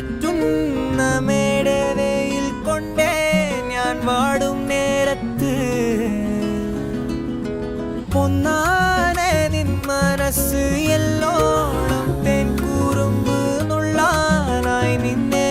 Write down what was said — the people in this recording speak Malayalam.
കാറ്റുന്ന മേടവയിൽ കൊണ്ടേ ഞാൻ വാടും നേരത്ത് പൊന്നാനെ നിൻ മനസ്സ് എല്ലോണം തേൻ കൂറുമ്പ് നുള്ളാനായി നിന്നെ